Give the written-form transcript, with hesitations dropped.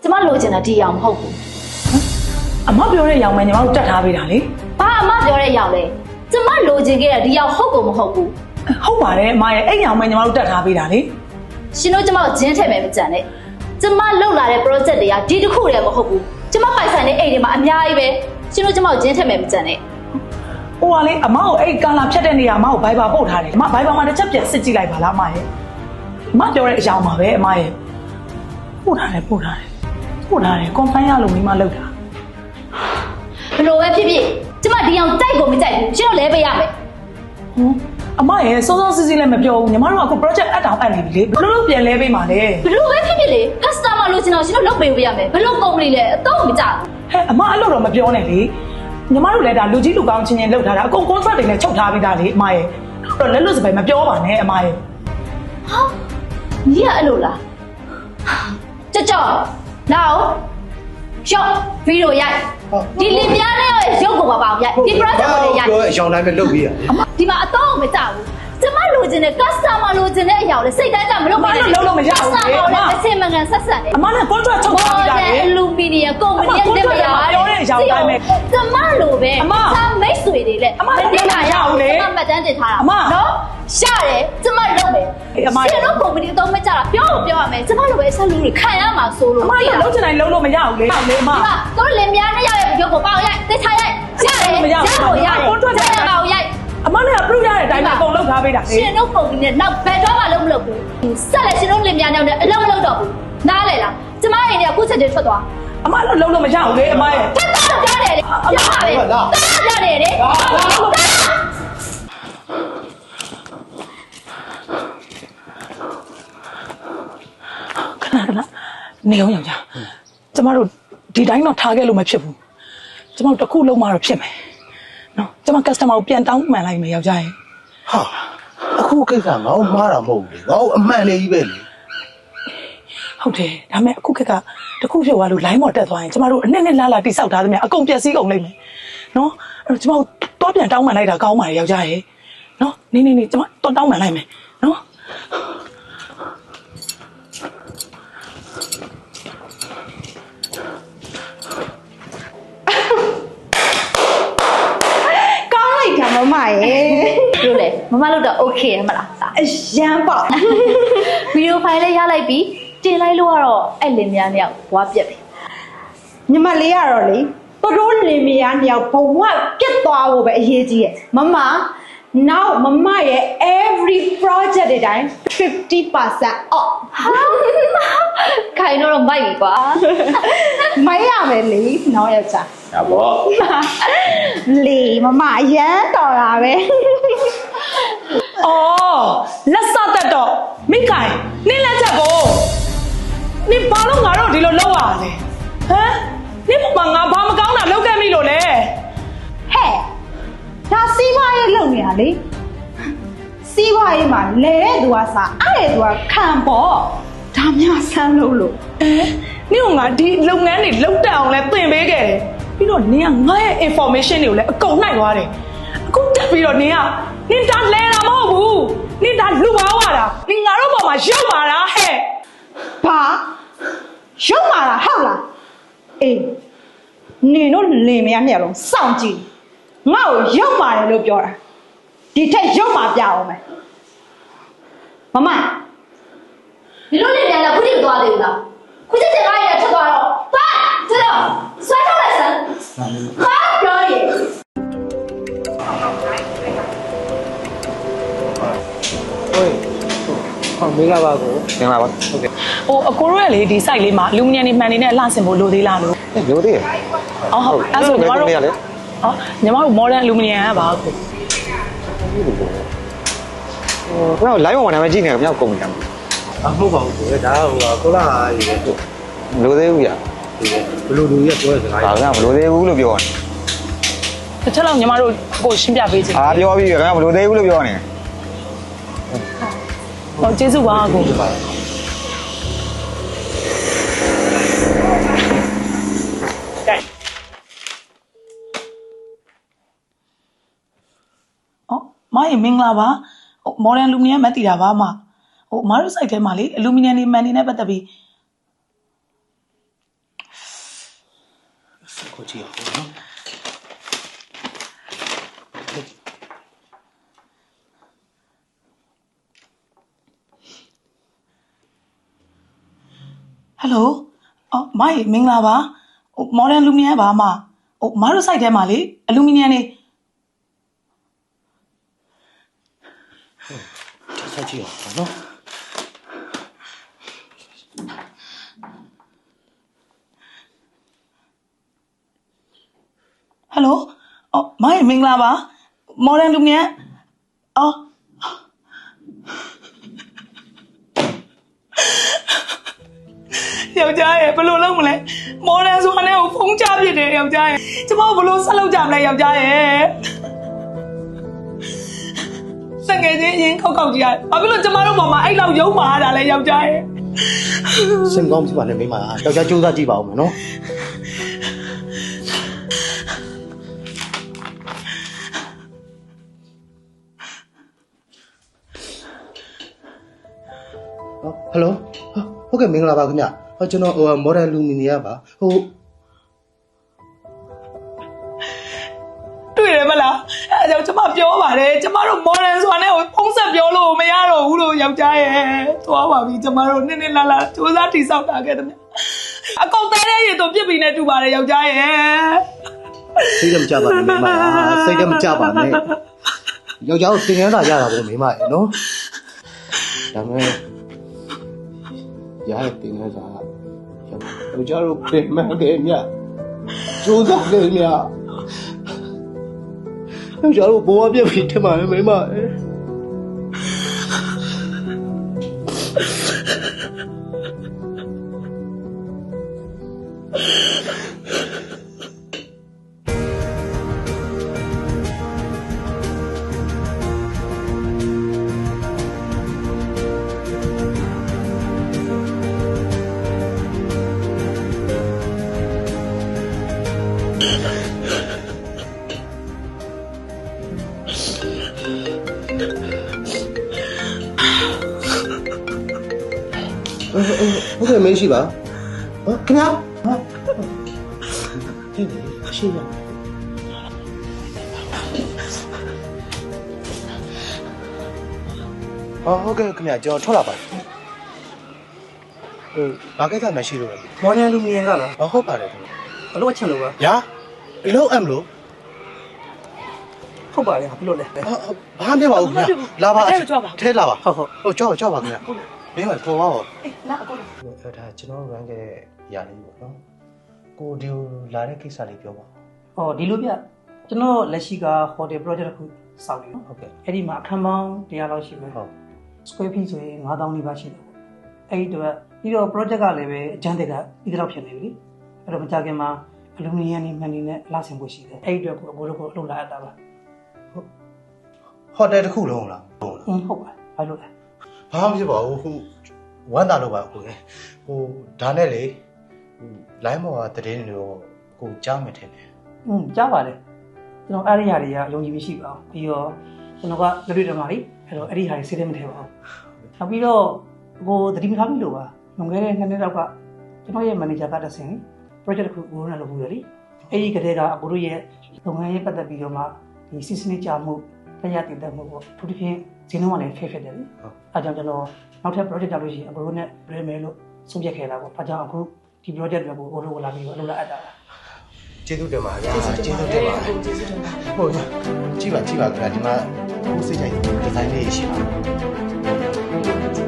ကျမလိုချင်တာဒီအောင်မဟုတ်ဘူး အမပြောတဲ့ရောင်မဲညီမတို့တတ်ထားပေးတာလေ ဘာအမပြောတဲ့ရောက်လဲကျမလိုချင်ခဲ့တဲ့ဒီရောက်ဟုတ်ကုန်မဟုတ်ဘူး ဟုတ်ပါတယ်အမရဲ့အဲ့ရောင်မဲညီမတို့တတ်ထားပေးတာလေ ရှင်တို့ကျမကိုဂျင်းထည့်မယ်မကြံနဲ့ကျမလှုပ်လာတဲ့ project တွေကဒီတစ်ခုတည်းမဟုတ်ဘူးကျမပိုင်ဆိုင်တဲ့အိမ်တွေမှာအများကြီးပဲရှင်တို့ကျမကိုဂျင်းထည့်မယ်မကြံနဲ့ ဟိုကလေအမကိုအဲ့ကာလာဖြတ်တဲ့နေရာအမကိုဘိုင်ဘာပို့ထားတယ်အမဘိုင်ဘာမှာတစ်ချက်ပြန်စစ်ကြည့်လိုက်ပါလားအမရဲ့အမပြောတဲ့အကြောင်းပါပဲအမရဲ့ပို့ထားတယ် confirm ရလို့မိမလောက်တာ ဘလို့ပဲဖြစ်ဖြစ်ကျမဒီအောင်တိုက်ကိုမကြိုက်ဘူးရှင်တို့လဲပေးရမယ် အမရဲ့စောစောစီးစီးလည်းမပြောဘူးညီမတို့ကအခု project အပ်တောင်အပ်နေပြီလေဘယ်လိုလုပ်ပြန်လဲပေးမှာလဲ ဘလို့ပဲဖြစ်ဖြစ်လေ customer လိုချင်တော့ရှင်တို့လုပ်ပေးရမယ်ဘလို့ကုမ္ပဏီလဲအတော့မကြဘူး ဟဲ့အမအဲ့လိုတော့မပြောနဲ့လေညီမတို့လည်းဒါလူကြီးလူကောင်းချင်းချင်းလောက်ထားတာအကုန် contract တွေလည်းချုပ်ထားပြီးသားလေအမရဲ့တော့လက်လွတ်စပယ်မပြောပါနဲ့အမရဲ့ ဟာညီကအဲ့လိုလားကြောက်လာအောင်ရှော့ဗီဒီယိုရိုက်ဒီလင်ပြားနဲ့ရုပ်ကိုပါအောင်ရိုက်ဒီ project ကိုလည်းရိုက် ပြောအကြောင်းတိုင်းပဲလုပ်ပြီးရတယ် ဒီမှာအတော့မကြဘူးကျမလိုချင်တဲ့ customer လိုချင်တဲ့အရာကိုလေစိတ်တိုင်းကြမလုပ်ပေးနဲ့ customer ကိုလည်းအစင်မကန်ဆက်ဆက်နေ အမနဲ့ contract ချုပ်ထားပြီးသားလေ အလူမီနီယံကုမ္ပဏီရဲ့တက်မရကျမလိုပဲသာမိတ်ဆွေတွေလက်မနေ့ကရအောင်လေမှတ်တမ်းတင်ထားတာနော်ရတယ်ကျမလုပ်မယ်ရှင်တို့ကုမ္ပဏီအတော့မကြတာပြောရမယ်ကျမလိုပဲဆက်လူတွေခံရမှာဆိုလို့ အမကလုံးချင်တိုင်းလုံးလို့မရဘူးလေဟုတ်လေအမ ဒီမှာတို့လင်များနဲ့ရောက်ရဲ့ရုပ်ကိုပေါအောင်ရိုက်တိတ်ထားရိုက်ရတယ်ရတယ်ပေါအောင်ရိုက် အမနဲ့ကပြုတ်ရတဲ့အတိုင်းပဲအကုန်လုပ်ထားပေးတာလေ ရှင်တို့ကုမ္ပဏီနဲ့နောက်ဘယ်တော့မှလုံးမလုပ်ဘူးဆက်လက်ရှင်တို့လင်များနဲ့အလုံးမလုပ်တော့ဘူးနားလေလားကျမအိမ်ကအခုချက်ချင်းထွက်သွား အမလုံးလို့မရဘူးလေအမရဲ့ ထပ်တော့ကြားတယ်လေကြားပါပဲကြားတယ်လေခဏနေအောင်ယောက်ျားကျမတို့ဒီတိုင်းတော့ထားခဲ့လို့မဖြစ်ဘူးကျမတို့တစ်ခုလုံးမှတော့ဖြစ်မယ်နော်ကျမ customer ကိုပြန်တောင်းမှန်လိုက်မယ်ယောက်ျားရဲ့ ဟာအခုကိစ္စငါ့ကိုမှားတာမဟုတ်ဘူးလေငါ့ကိုအမှန်လေးကြီးပဲလေ ဟုတ်တယ်ဒါပေမဲ့အခုခက်ကတစ်ခုဖြစ်သွားလို့ line ပေါ်တက်သွားရင်ကျမတို့အနှစ်လာတိဆောက်ထားသမျှအကုန်ပျက်စီးကုန်လိမ့်မယ်နော်အဲ့တော့ကျမတို့တော့ပြန်တောင်းမှန်လိုက်တာကောင်းပါတယ်ယောက်ျားရဲ့နော်နေကျမတော့တောင်းမှန်လိုက်မယ်နော်မမရဲ့ တို့လေမမလို့တော့ okay ရမလား အရန်ပေါ့ ဗီဒီယိုဖိုင်လေးရလိုက်ပြီးတင်လိုက်လို့ကတော့အဲ့လင်များနဲ့ဘွားပြက်ပြီ ညီမလေးကတော့လေတို့လင်မယားနှစ်ယောက်ဘဝပြတ်သွားဖို့ပဲအရေးကြီးရဲ့မမနောက်မမရဲ့ every project တွေတိုင်း 50% off ခိုင်တော့မိုက်ပြီကွာ မရမယ်လေနောက်ယောက်ျား ရပါ့ လေမမအရန်တော်တာပဲ အော်လက်စတက်တော့မိခိုင်နင်းလက်ချက်ကိုနင်ဘာလို့ငါတို့ဒီလိုလုပ်ရလဲဟမ်နင်ဘာငါဘာမကောင်းတာလုပ်ခဲ့မိလို့လဲ ဟဲ့ဒါစီးပွားရေးလုပ်နေတာလေစီးပွားရေးမှာလဲတဲ့သူကစားအဲ့တဲ့သူကခံပေါ့ဒါမှဆန်းလို့ နင်ကငါဒီလုပ်ငန်းတွေလုပ်တက်အောင်လဲသင်ပေးခဲ့တယ်ပြီးတော့နင်ကငါရဲ့ information တွေကိုလည်းအကုန်နှိုက်သွားတယ်အခုတက်ပြီးတော့နင်ဒါလဲတာမဟုတ်ဘူးနင်ဒါလူပါဝါတာနင်ငါတို့ပေါ်မှာရုပ်ပါလားဟဲ့ ဘာရုပ်မာတာဟုတ်လားအေးနင်တို့လင်မယားနှစ်ယောက်လုံးစောင့်ကြည့်ငါ့ကိုရုပ်မာတယ်လို့ပြောတာဒီထက်ရုပ်မာပြအောင်မယ်မမ ဒီလိုလင်များလည်းခုထိမသွားသေးဘူးလားခုချက်ချက်ကားရထွက်သွားတော့သွားကျတော့ဆွဲထုတ်လိုက်စမ်းဟာပြောရည် ဟုတ်မင်္ဂလာပါကိုမင်္ဂလာပါဟုတ်ကဲ့ ဟိုအကိုတို့ရဲ့လေဒီ site လေးမှာအလူမီနီယံတွေမှန်နေနဲ့အလှဆင်ဖို့လိုသေးလားလို့ လိုသေးရ အော်ဟုတ်အဲ့ဆိုညီမတို့ လေ အော်ညီမတို့ modern aluminum ကပါအခု ဟိုလိုင်းပေါ်မှာနာမည်ကြည့်နေတယ်မြောက်ကုန်ပြီ အမှုပါဘူးကိုဒါဟိုကိုလာရေးတယ် လိုသေးဘူးဗျ ဘလူလူကြီးပြောတဲ့စကား ဒါကမလိုသေးဘူးလို့ပြောတယ် တစ်ချက်လောက်ညီမတို့ကိုရှင်းပြပေးချင် အာပြောပြီးခင်ဗျမလိုသေးဘူးလို့ပြောနေတယ် ဟောကျေးဇူးပါအကိုအော်မိုင်းမင်္ဂလာပါဟို modern aluminum မသိတာပါမဟိုအမားတို့ site ထဲမှာလေ aluminum တွေမှန်နေနဲ့ပတ်သက်ပြီး ထုတ်ကြည့်အောင်နော် ဟယ်လိုအော်မိုင်မင်္ဂလာပါဟိုမော်ဒန်လူမီနီယံပါမဟိုမတို့ site ထဲမှာလေအလူမီနီယံနေ ဆက်ကြည့်အောင်နော် ဟယ်လိုအော်မိုင်မင်္ဂလာပါမော်ဒန်လူမီနီယံအော်ယောက်ျားရဲ့ဘယ်လိုလုပ်မလဲမော်ဒန်ဆိုတာနဲ့ကိုဖုန်းချပြစ်တယ်ယောက်ျားရဲ့ကျမဘယ်လိုဆက်လုပ်ကြမလဲယောက်ျားရဲ့စက်ငယ်ချင်းအရင်ခောက်ကြည့်ရဘာဖြစ်လို့ကျမတို့ပေါ်မှာအဲ့လောက်ရုံးမာရတာလဲယောက်ျားရဲ့ စင်ကောင်းကြည့်ပါနဲ့မိမယောက်ျားကြိုးစားကြည့်ပါဦးမယ်နော်ဟယ်လိုဟုတ်ကဲ့မင်္ဂလာပါခင်ဗျဟောကျွန်တော်မော်ဒယ်လူမီနီယံပါဟို တွေ့တယ်မလားအဲကြောင့်ကျမပြောပါတယ်ကျမတို့မော်ဒန်ဆိုတာနဲ့ဖုံးဆက်ပြောလို့မရတော့ဘူးလို့ယောက်ျားရဲ့သွားပါပြီကျမတို့နည်းနည်းလာလာစူးစမ်းတိဆောက်တာခဲ့တယ်မြအကောင်တဲတဲ့ရေတို့ပြစ်ပြီးနေတူပါတယ်ယောက်ျားရဲ့ စိတ်ကမကြပါနဲ့မိမစိတ်ကမကြပါနဲ့ယောက်ျားကိုတင်ရတာရတာပေါ့မိမရဲ့နော်ဒါမဲ့ရတဲ့တင်ရတာယောက်ျားတို့ပြင်မှန်းတယ်မြကျိုးစားတယ်မြယောက်ျားတို့ဘဝပြည့်ပြီထင်ပါရဲ့မိမရဲ့ဟုတ်ကဲ့မရှိပါခင်ဗျာဒီရှိရဟုတ်ကဲ့ခင်ဗျာကျွန်တော်ထွက်လာပါတယ်ဘာကိစ္စမရှိလို့လဲ မော်ဒန်လူမီနီယံကလား ဟုတ်ပါတယ်ခင်ဗျာ အလို့ချက်လို့ပါ ညာလုံးအမ်လို့ ဟုတ်ပါတယ်ဘလို့လဲ ဘာမှမဖြစ်ပါဘူးခင်ဗျာလာပါထဲလာပါ ဟုတ်ဟုတ် ဟိုကြောက်ပါခင်ဗျာမင်းကခေါ်ပါဦး အေးလာအကို ဒါကျွန်တော် run ခဲ့တဲ့ຢာလေးပေါ့နော်ကိုဒီလာတဲ့ကိစ္စလေးပြောပါ ဟောဒီလိုပြကျွန်တော်လက်ရှိက hotel project တစ်ခုစောင့်နေနော် ဟုတ်ကဲ့ အဲ့ဒီမှာအခန်းပေါင်း100လောက်ရှိမယ် ဟုတ် square feet ဆိုရင်9000နီးပါးရှိတယ်ပေါ့အဲ့ဒီတော့ပြီးတော့ project ကလည်းပဲအကျန်းတက်ကဒီလောက်ဖြစ်နေပြီအဲ့တော့မကြခင်မှာအလူမီနီယံနဲ့မန်နီနဲ့လာဆင်ဖို့ရှိတယ်အဲ့ဒီတော့ကိုဘိုးတို့ကိုအလုပ်လာရတာပါ ဟိုတယ်တစ်ခုလုံးလားဟုတ်လား ဟုတ်ပါဘာလို့လဲ ဘာမှမဖြစ်ပါဘူးဟိုဝမ်းသာလို့ပါကိုလေဟိုဒါနဲ့လေလိုင်းမော်ကတည်င်းနေတော့ကိုကြားမယ်ထင်တယ် ကြားပါတယ်ကျွန်တော်အဲ့ဒီဟာတွေကယုံကြည်မှုရှိပါအောင်ပြီးတော့ကျွန်တော်ကလွတ်လွတ်တမှာလေအဲ့တော့အဲ့ဒီဟာတွေစိတ်ထဲမထည့်ပါဘူးနောက်ပြီးတော့ကိုသတိမထားမိလို့ပါလွန်ခဲ့တဲ့2နှစ်လောက်ကကျွန်တော်ရဲ့ manager ကတဆင် project တစ်ခုကိုရလုပ်ဘူးလေအဲ့ဒီကတည်းကအကိုတို့ရဲ့လုပ်ငန်းရေးပတ်သက်ပြီးတော့မှဒီ season ကြာမှုတရားတည်တတ်မှုပေါ့သူတစ်ဖြင့်ဈေးနှုန်းကလည်းဖဲတယ်လေအဲကြောင့်ကျွန်တော်နောက်ထပ် project လုပ်လို့ရှိရင်အကိုတို့နဲ့လွယ်မယ်လို့ဆုံးဖြတ်ခဲ့တာပေါ့အဲကြောင့်အခုဒီ project တွေကိုကိုတို့လာပြီးတော့လုပ်လာအပ်တာပါ ကျေးဇူးတင်ပါဗျာကျေးဇူးတင်ပါဟုတ်ကြည့်ပါခင်ဗျာဒီမှာကိုစိတ်ကြိုက်ဒီဇိုင်းလေးရှိပါ